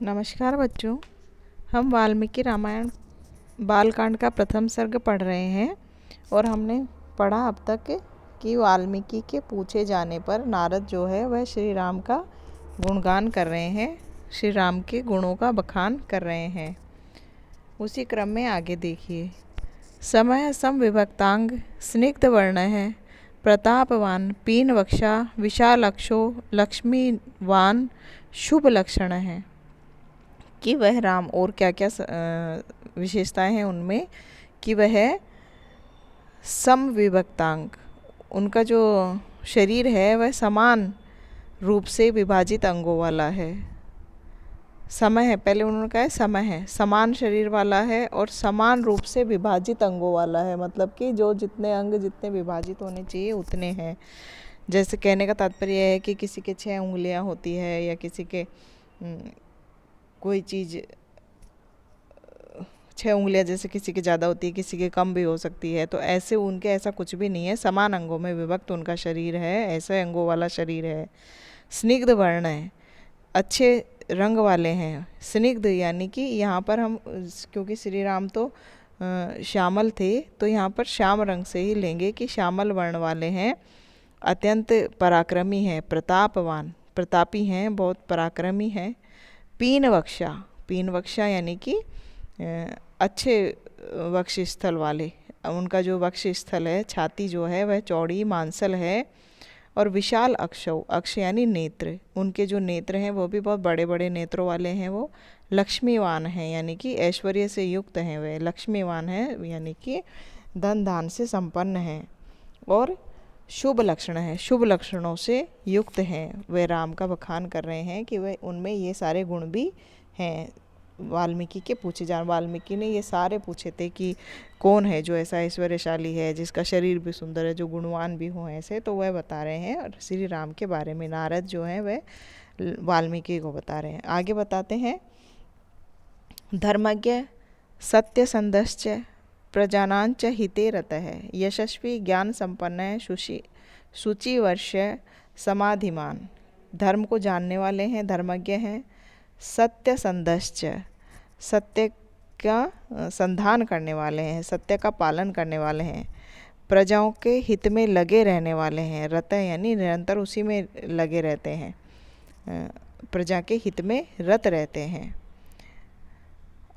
नमस्कार बच्चों। हम वाल्मीकि रामायण बालकांड का प्रथम सर्ग पढ़ रहे हैं और हमने पढ़ा अब तक कि वाल्मीकि के पूछे जाने पर नारद जो है वह श्री राम का गुणगान कर रहे हैं, श्री राम के गुणों का बखान कर रहे हैं। उसी क्रम में आगे देखिए। समय सम विभक्तांग स्निग्ध वर्ण है, प्रतापवान पीन वक्षा विशाल अक्षो लक्ष्मीवान शुभ लक्षण है। कि वह राम और क्या क्या विशेषताएं हैं उनमें कि वह समविभक्तांग, उनका जो शरीर है वह समान रूप से विभाजित अंगों वाला है। समय है, पहले उन्होंने कहा है समय है, समान शरीर वाला है और समान रूप से विभाजित अंगों वाला है। मतलब कि जो जितने अंग जितने विभाजित होने चाहिए उतने हैं। जैसे कहने का तात्पर्य है कि किसी के 6 उंगलियां होती है या किसी के कोई चीज़ 6 उंगलियां जैसे किसी की ज़्यादा होती है, किसी के कम भी हो सकती है। तो ऐसे उनके ऐसा कुछ भी नहीं है, समान अंगों में विभक्त उनका शरीर है, ऐसे अंगों वाला शरीर है। स्निग्ध वर्ण है, अच्छे रंग वाले हैं। स्निग्ध यानी कि यहाँ पर हम, क्योंकि श्री राम तो श्यामल थे तो यहाँ पर श्याम रंग से ही लेंगे कि श्यामल वर्ण वाले हैं। अत्यंत पराक्रमी हैं, प्रतापवान प्रतापी हैं, बहुत पराक्रमी हैं। पीन वक्षा यानी कि अच्छे वक्ष स्थल वाले, उनका जो वक्ष स्थल है, छाती जो है वह चौड़ी मांसल है। और विशाल अक्ष यानी नेत्र, उनके जो नेत्र हैं वो भी बहुत बड़े बड़े नेत्रों वाले हैं। वो लक्ष्मीवान हैं यानी कि ऐश्वर्य से युक्त हैं, वे लक्ष्मीवान हैं यानी कि धन धान से संपन्न हैं। और शुभ लक्षण है, शुभ लक्षणों से युक्त हैं। वे राम का बखान कर रहे हैं कि वे उनमें ये सारे गुण भी हैं। वाल्मीकि के पूछे जान, वाल्मीकि ने ये सारे पूछे थे कि कौन है जो ऐसा ऐश्वर्यशाली है, जिसका शरीर भी सुंदर है, जो गुणवान भी हो ऐसे, तो वह बता रहे हैं। और श्री राम के बारे में नारद जो है वह वाल्मीकि को बता रहे हैं। आगे बताते हैं। धर्मज्ञ सत्यसंधश्च प्रजानांच हिते रतः यशस्वी ज्ञान संपन्न शुचिवर्ष समाधिमान। धर्म को जानने वाले हैं, धर्मज्ञ हैं। सत्यसंधश्च, सत्य का संधान करने वाले हैं, सत्य का पालन करने वाले हैं। प्रजाओं के हित में लगे रहने वाले हैं। रत यानी निरंतर उसी में लगे रहते हैं, प्रजा के हित में रत रहते हैं।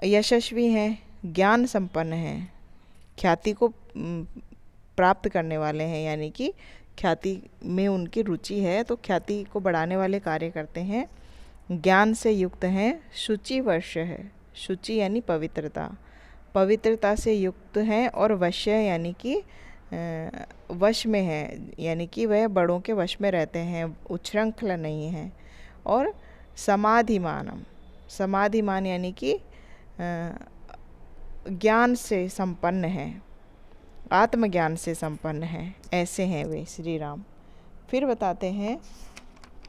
यशस्वी हैं, ज्ञान संपन्न हैं, ख्याति को प्राप्त करने वाले हैं, यानी कि ख्याति में उनकी रुचि है तो ख्याति को बढ़ाने वाले कार्य करते हैं। ज्ञान से युक्त हैं। शुचिवर्ष है, शुचि यानी पवित्रता, पवित्रता से युक्त हैं। और वश्य यानी कि वश में है, यानी कि वह बड़ों के वश में रहते हैं, उच्छृंखल नहीं हैं। और समाधिमानम, समाधिमान यानी कि ज्ञान से संपन्न हैं, आत्मज्ञान से संपन्न हैं, ऐसे हैं वे श्री राम। फिर बताते हैं।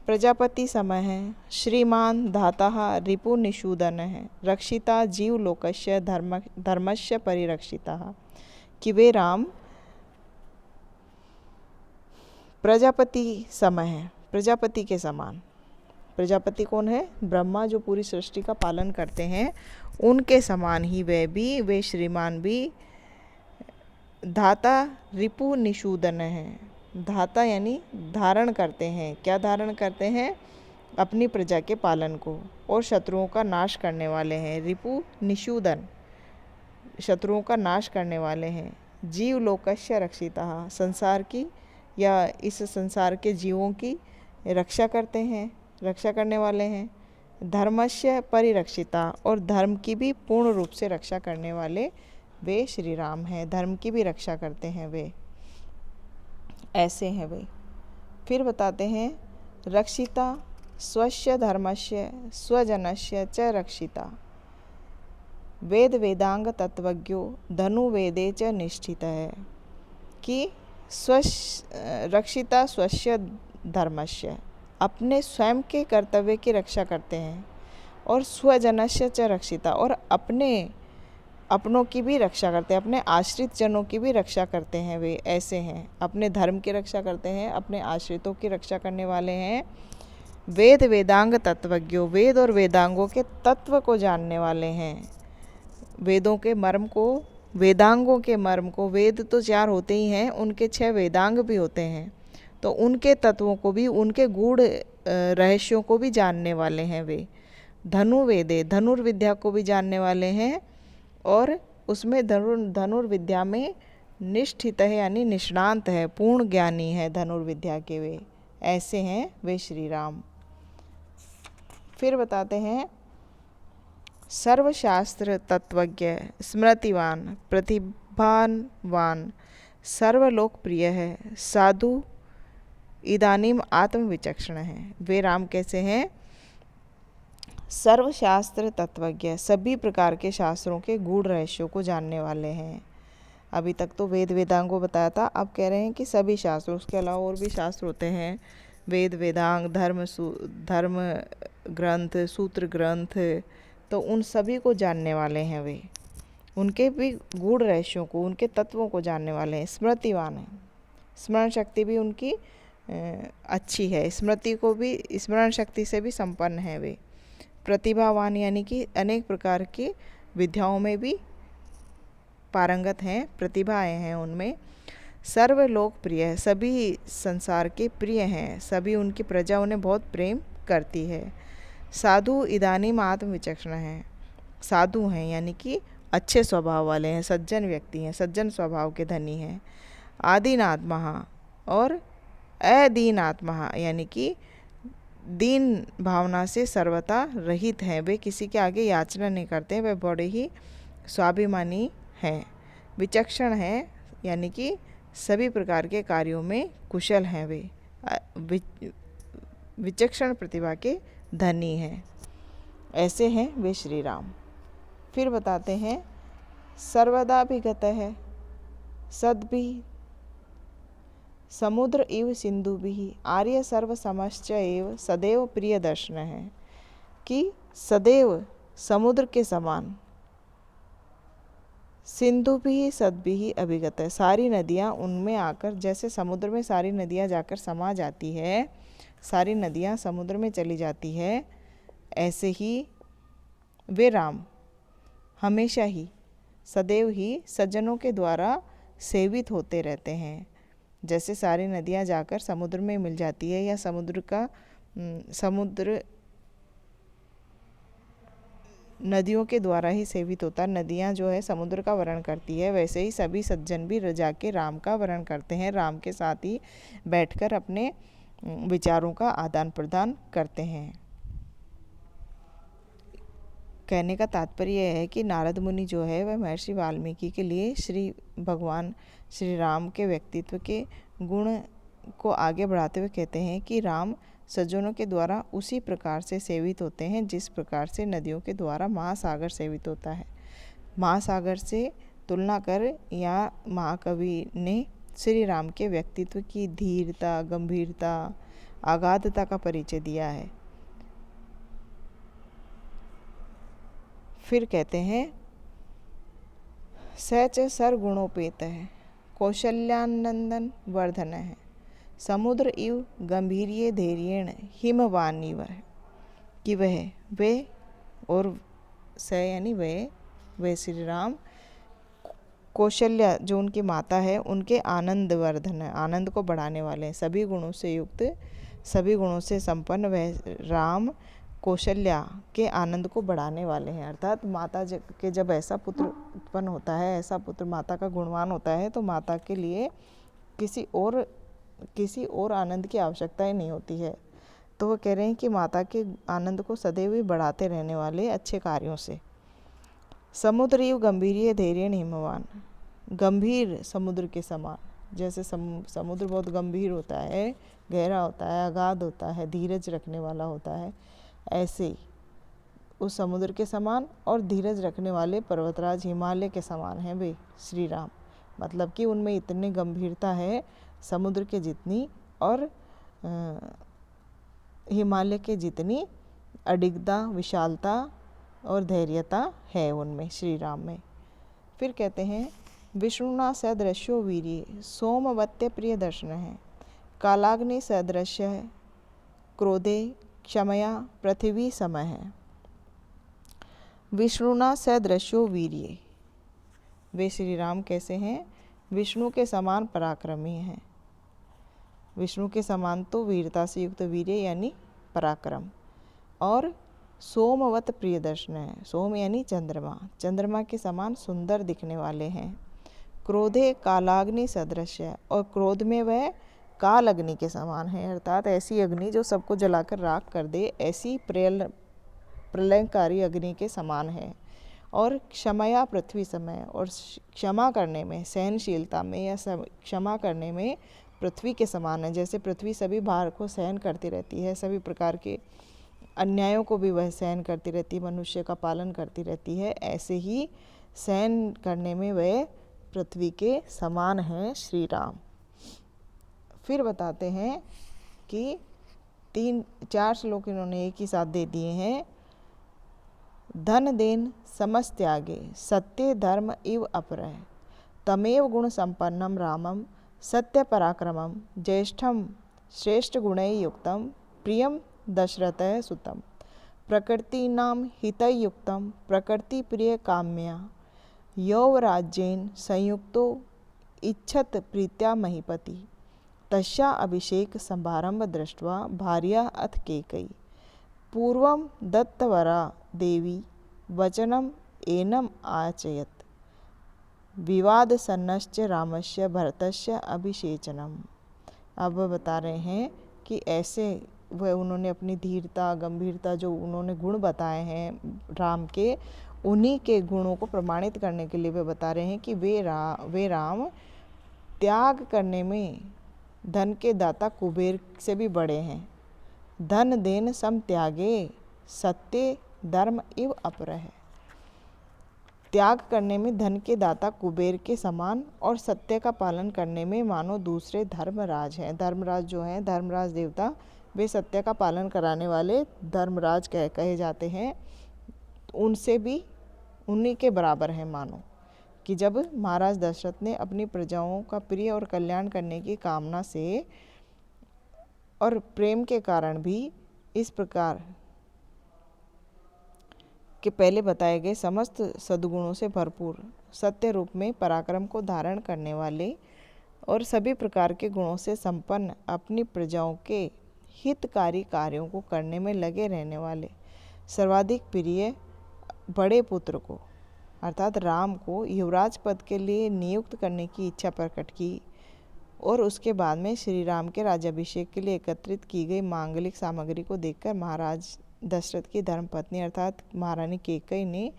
प्रजापति समय है, श्रीमान धाता रिपु निषूदन है, रक्षिता जीव लोकस्य धर्मस्य परिरक्षिता। कि वे राम प्रजापति समय है, प्रजापति के समान। प्रजापति कौन है? ब्रह्मा, जो पूरी सृष्टि का पालन करते हैं, उनके समान ही वे श्रीमान भी धाता रिपु निषूदन है। धाता यानी धारण करते हैं। क्या धारण करते हैं? अपनी प्रजा के पालन को। और शत्रुओं का नाश करने वाले हैं। रिपु निषूदन, शत्रुओं का नाश करने वाले हैं। जीव लोकस्य रक्षिता, संसार की या इस संसार के जीवों की रक्षा करते हैं, रक्षा करने वाले हैं। धर्मस्य परिरक्षिता, और धर्म की भी पूर्ण रूप से रक्षा करने वाले वे श्री राम हैं। धर्म की भी रक्षा करते हैं वे, ऐसे हैं वे। फिर बताते हैं। रक्षिता स्वस्य धर्मस्य स्वजनस्य च रक्षिता, वेद वेदांग तत्वज्ञो धनु वेदे च निष्ठित है। कि रक्षिता स्वस्य धर्मस्य, अपने स्वयं के कर्तव्य की रक्षा करते हैं। और स्वजनस्य च रक्षिता, और अपनों की भी रक्षा करते हैं, अपने आश्रित जनों की भी रक्षा करते हैं वे, ऐसे हैं। अपने धर्म की रक्षा करते हैं, अपने आश्रितों की रक्षा करने वाले हैं। वेद वेदांग तत्वज्ञो, वेद और वेदांगों के तत्व को जानने वाले हैं, वेदों के मर्म को, वेदांगों के मर्म को। वेद तो 4 होते ही हैं, उनके 6 वेदांग भी होते हैं, तो उनके तत्वों को भी, उनके गूढ़ रहस्यों को भी जानने वाले हैं वे। धनुर्वेदे, धनुर्विद्या को भी जानने वाले हैं, और उसमें धनुर्विद्या में निष्ठित है यानी निष्णांत है, पूर्ण ज्ञानी है धनुर्विद्या के वे। ऐसे हैं वे श्री राम। फिर बताते हैं, सर्वशास्त्र तत्वज्ञ, स्मृतिवान, प्रतिभावान, सर्वलोकप्रिय है, साधु, इदानीम आत्मविचक्षण है। वे राम कैसे हैं? सर्वशास्त्र तत्वज्ञ, सभी प्रकार के शास्त्रों के गूढ़ रहस्यों को जानने वाले हैं। अभी तक तो वेद वेदांगों बताया था, अब कह रहे हैं कि सभी शास्त्र, उसके अलावा और भी शास्त्र होते हैं, वेद वेदांग, धर्म ग्रंथ, सूत्र ग्रंथ, तो उन सभी को जानने वाले हैं वे, उनके भी गूढ़ रहस्यों को, उनके तत्वों को जानने वाले हैं। स्मृतिवान है, स्मरण शक्ति भी उनकी अच्छी है, स्मृति को भी, स्मरण शक्ति से भी संपन्न है वे। प्रतिभावान यानी कि अनेक प्रकार की विद्याओं में भी पारंगत हैं, प्रतिभाएं हैं उनमें। सर्वलोकप्रिय है, सभी संसार के प्रिय हैं, सभी उनकी प्रजा उन्हें बहुत प्रेम करती है। साधु इदानीम आत्मविचक्षण है, साधु हैं यानी कि अच्छे स्वभाव वाले हैं, सज्जन व्यक्ति हैं, सज्जन स्वभाव के धनी हैं। आदीनात्मा और अदीनात्मा यानी कि दीन भावना से सर्वथा रहित हैं, वे किसी के आगे याचना नहीं करते, वे बड़े ही स्वाभिमानी हैं। विचक्षण हैं यानी कि सभी प्रकार के कार्यों में कुशल हैं, वे विचक्षण प्रतिभा के धनी हैं। ऐसे हैं वे श्री राम। फिर बताते हैं, सर्वदा विगत है, सद्भि समुद्र इव सिंधु भी, आर्य सर्व समश्च एव, सदैव प्रिय दर्शन है, कि सदैव समुद्र के समान, सिंधु भी सद्भि ही अभिगत है, सारी नदियाँ उनमें आकर, जैसे समुद्र में सारी नदियाँ जाकर समा जाती है, सारी नदियाँ समुद्र में चली जाती है, ऐसे ही वे राम हमेशा ही, सदैव ही सज्जनों के द्वारा सेवित होते रहते हैं। जैसे सारी नदियाँ जाकर समुद्र में मिल जाती है, या समुद्र नदियों के द्वारा ही सेवित होता है, नदियाँ जो है समुद्र का वर्ण करती है, वैसे ही सभी सज्जन भी जाके राम का वर्ण करते हैं, राम के साथ ही बैठकर अपने विचारों का आदान प्रदान करते हैं। कहने का तात्पर्य यह है कि नारद मुनि जो है वह महर्षि वाल्मीकि के लिए श्री भगवान श्री राम के व्यक्तित्व के गुण को आगे बढ़ाते हुए कहते हैं कि राम सज्जनों के द्वारा उसी प्रकार से सेवित होते हैं जिस प्रकार से नदियों के द्वारा महासागर सेवित होता है। महासागर से तुलना कर या महाकवि ने श्री राम के व्यक्तित्व की धीरता, गंभीरता, अगाधता का परिचय दिया है। फिर कहते हैं, सच सर्गुणोपेत है, कौशल्यानंदन वर्धन है, समुद्र इव गंभीर्य धैर्येण हिमवान इव, कि वे और स यानी वे श्री राम कौशल्या जो उनकी माता है उनके आनंद वर्धन है, आनंद को बढ़ाने वाले हैं, सभी गुणों से युक्त, सभी गुणों से संपन्न वह राम कौशल्या के आनंद को बढ़ाने वाले हैं। अर्थात माता के जब ऐसा पुत्र उत्पन्न होता है, ऐसा पुत्र माता का गुणवान होता है, तो माता के लिए किसी और आनंद की आवश्यकता ही नहीं होती है। तो वो कह रहे हैं कि माता के आनंद को सदैव ही बढ़ाते रहने वाले अच्छे कार्यों से। समुद्र इव गंभीर धैर्य हिमवान, गंभीर समुद्र के समान, जैसे समुद्र बहुत गंभीर होता है, गहरा होता है, अगाध होता है, धीरज रखने वाला होता है, ऐसे ही उस समुद्र के समान और धीरज रखने वाले पर्वतराज हिमालय के समान हैं वे श्री राम। मतलब कि उनमें इतनी गंभीरता है समुद्र के जितनी, और हिमालय के जितनी अडिगता, विशालता और धैर्यता है उनमें, श्री राम में। फिर कहते हैं, विष्णुना सदृश्यो वीर्य, सोमवत्य प्रिय दर्शन है, कालाग्नि सदृश्य है, क्रोधे क्षमया पृथ्वी समय है। विष्णुना सदृशो वीर्ये, वे श्री राम कैसे हैं? विष्णु के समान पराक्रमी हैं। विष्णु के समान तो वीरता से युक्त वीर्य यानी पराक्रम, और सोमवत प्रियदर्शन है। सोम यानी चंद्रमा, चंद्रमा के समान सुंदर दिखने वाले हैं। क्रोधे कालाग्नि सदृश है, और क्रोध में वह काल अग्नि के समान है, अर्थात ऐसी अग्नि जो सबको जलाकर राख कर दे, ऐसी प्रलयकारी अग्नि के समान है। और क्षमया पृथ्वी समय, और क्षमा करने में, सहनशीलता में या क्षमा करने में पृथ्वी के समान है। जैसे पृथ्वी सभी भार को सहन करती रहती है, सभी प्रकार के अन्यायों को भी वह सहन करती रहती है, मनुष्य का पालन करती रहती है, ऐसे ही सहन करने में वह पृथ्वी के समान हैं श्री राम। फिर बताते हैं कि 3-4 श्लोक इन्होंने एक ही साथ दे दिए हैं। धन देन समस्त्यागे सत्य धर्म इव अपरः, तमेव गुण संपन्नम रामम सत्य पराक्रमम ज्येष्ठम श्रेष्ठ गुणै युक्तम प्रियम दशरथः सुतम, प्रकृतीनां हितै युक्तम प्रकृति प्रिय काम्या, यौवराज्येन संयुक्तो इच्छत प्रीत्या महीपति, तस्या अभिषेक समारंभ दृष्ट्वा भार्या अथ केकई, पूर्वं दत्तवरा देवी वचनम एनम आचयत, विवाद सन्नश्च रामस्य भरतस्य अभिषेचनम। अब बता रहे हैं कि ऐसे वह उन्होंने अपनी धीरता, गंभीरता, जो उन्होंने गुण बताए हैं राम के, उन्हीं के गुणों को प्रमाणित करने के लिए वे बता रहे हैं कि वे राम त्याग करने में धन के दाता कुबेर से भी बड़े हैं। धन देन सम त्यागे सत्य धर्म इव अपरः, त्याग करने में धन के दाता कुबेर के समान, और सत्य का पालन करने में मानो दूसरे धर्मराज हैं। धर्मराज जो हैं, धर्मराज देवता, वे सत्य का पालन कराने वाले धर्मराज कहे जाते हैं। उनसे भी उन्हीं के बराबर हैं मानो। कि जब महाराज दशरथ ने अपनी प्रजाओं का प्रिय और कल्याण करने की कामना से और प्रेम के कारण भी इस प्रकार के पहले बताए गए समस्त सद्गुणों से भरपूर, सत्य रूप में पराक्रम को धारण करने वाले और सभी प्रकार के गुणों से संपन्न, अपनी प्रजाओं के हितकारी कार्यों को करने में लगे रहने वाले सर्वाधिक प्रिय बड़े पुत्र को अर्थात राम को युवराज पद के लिए नियुक्त करने की इच्छा प्रकट की, और उसके बाद में श्री राम के राज्याभिषेक के लिए एकत्रित की गई मांगलिक सामग्री को देखकर महाराज दशरथ की धर्मपत्नी अर्थात महारानी कैकेयी ने,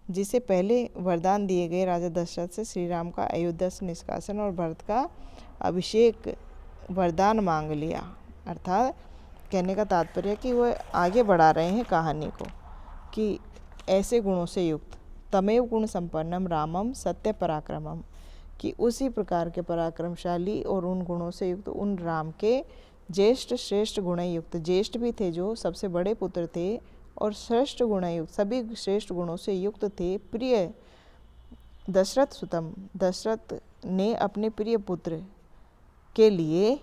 जिसे पहले वरदान दिए गए राजा दशरथ से श्री राम का अयोध्या से निष्कासन और भरत का अभिषेक वरदान मांग लिया। अर्थात कहने का तात्पर्य कि वह आगे बढ़ा रहे हैं कहानी को कि ऐसे गुणों से युक्त तमेव गुण संपन्नम रामम सत्य पराक्रमम, कि उसी प्रकार के पराक्रमशाली और उन गुणों से युक्त उन राम के ज्येष्ठ श्रेष्ठ गुण युक्त, ज्येष्ठ भी थे जो सबसे बड़े पुत्र थे, और श्रेष्ठ गुण युक्त सभी श्रेष्ठ गुणों से युक्त थे, प्रिय दशरथ सुतम, दशरथ ने अपने प्रिय पुत्र के लिए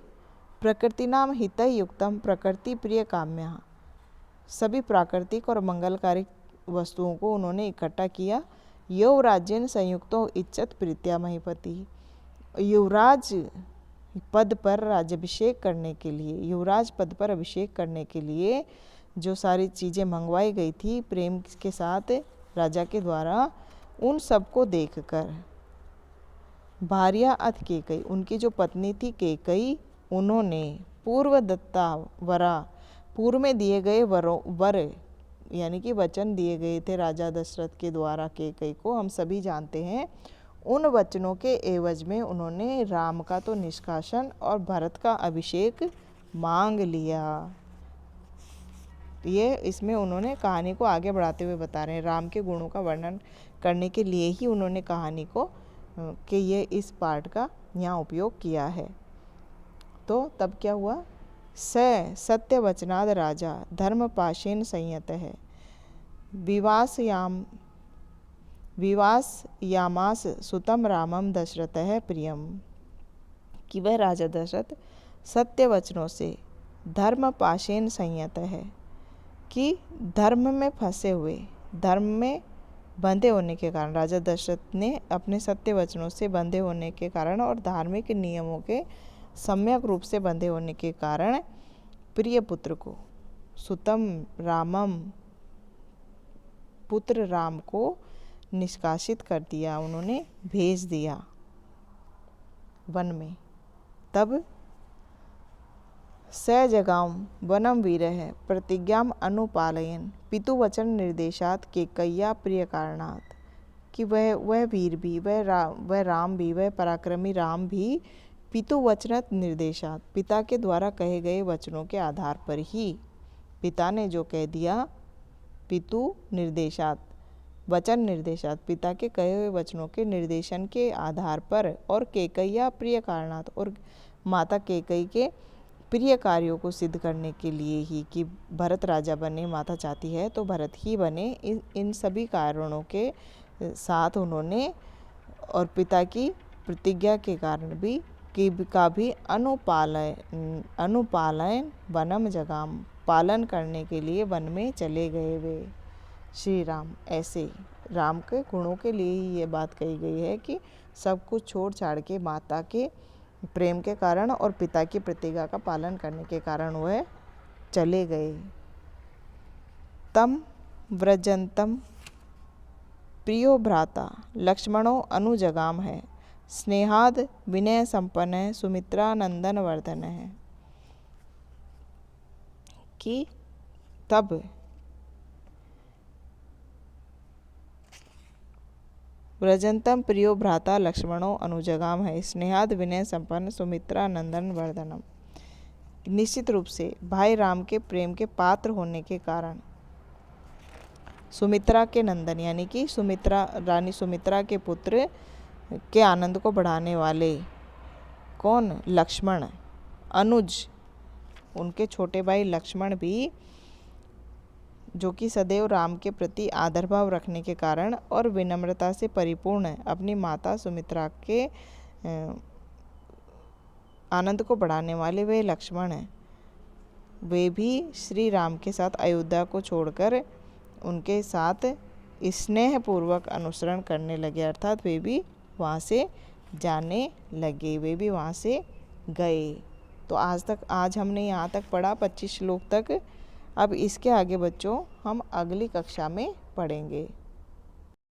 प्रकृति नाम हित युक्तम प्रकृति प्रिय काम्या, सभी प्राकृतिक और मंगलकारी वस्तुओं को उन्होंने इकट्ठा किया। युवराज्यन संयुक्तो इच्छत प्रीत्या महीपति, युवराज पद पर राज्याभिषेक करने के लिए, युवराज पद पर अभिषेक करने के लिए जो सारी चीज़ें मंगवाई गई थी प्रेम के साथ राजा के द्वारा, उन सबको देखकर भार्या अथ कैकेयी, उनकी जो पत्नी थी कैकेयी, उन्होंने पूर्व दत्ता वरा, पूर्व में दिए गए वर यानी कि वचन दिए गए थे राजा दशरथ के द्वारा कैकेयी को, हम सभी जानते हैं। उन वचनों के एवज में उन्होंने राम का तो निष्कासन और भरत का अभिषेक मांग लिया। ये इसमें उन्होंने कहानी को आगे बढ़ाते हुए बता रहे हैं, राम के गुणों का वर्णन करने के लिए ही उन्होंने कहानी को कि ये इस पार्ट का यहाँ उपयोग किया है। तो तब क्या हुआ, स सत्य वचनाद राजा धर्म पाशेन संयत है, विवास यामास सुतम रामम दशरथ प्रियम, कि वह राजा दशरथ सत्य वचनों से धर्म पाशेन संयत है, कि धर्म में फंसे हुए, धर्म में बंधे होने के कारण, राजा दशरथ ने अपने सत्य वचनों से बंधे होने के कारण और धार्मिक नियमों के सम्यक रूप से बंधे होने के कारण प्रिय पुत्र को, सुतम रामम, पुत्र राम को निष्कासित कर दिया, उन्होंने भेज दिया वन में। तब स जगाम वनम वीरः प्रतिज्ञाम अनुपालयन पितुवचन निर्देशात केकय्या प्रिय कारणात्, कि वह वीर भी, वह राम भी, वह पराक्रमी राम भी पितुवचन निर्देशात, पिता के द्वारा कहे गए वचनों के आधार पर ही, पिता ने जो कह दिया, पितु निर्देशात, वचन निर्देशात, पिता के कहे हुए वचनों के निर्देशन के आधार पर, और केकय्या प्रिय कारणात्, और माता केकई के प्रिय कार्यों को सिद्ध करने के लिए ही, कि भरत राजा बने, माता चाहती है तो भरत ही बने, इन सभी कारणों के साथ उन्होंने, और पिता की प्रतिज्ञा के कारण भी का भी अनुपालन वनम जगाम, पालन करने के लिए वन में चले गए वे श्री राम। ऐसे राम के गुणों के लिए ही ये बात कही गई है कि सब कुछ छोड़ छाड़ के माता के प्रेम के कारण और पिता की प्रतिज्ञा का पालन करने के कारण वह चले गए। तम व्रजंतम प्रियो भ्राता लक्ष्मणो अनुजगाम है, स्नेहाद विनय संपन्न है, सुमित्रा नंदन वर्धन है। कि तब व्रजंतम प्रियो भ्राता लक्ष्मणो अनुजगाम है, स्नेहाद विनय संपन्न, सुमित्रा नंदन वर्धनम। निश्चित रूप से भाई राम के प्रेम के पात्र होने के कारण सुमित्रा के नंदन, यानी कि सुमित्रा, रानी सुमित्रा के पुत्र के आनंद को बढ़ाने वाले कौन, लक्ष्मण, अनुज, उनके छोटे भाई लक्ष्मण भी, जो कि सदैव राम के प्रति आदर भाव रखने के कारण और विनम्रता से परिपूर्ण अपनी माता सुमित्रा के आनंद को बढ़ाने वाले वे लक्ष्मण हैं, वे भी श्री राम के साथ अयोध्या को छोड़कर उनके साथ स्नेहपूर्वक अनुसरण करने लगे, अर्थात वे भी वहाँ से जाने लगे, वे भी वहाँ से गए। तो आज हमने यहाँ तक पढ़ा 25 श्लोक तक। अब इसके आगे बच्चों हम अगली कक्षा में पढ़ेंगे।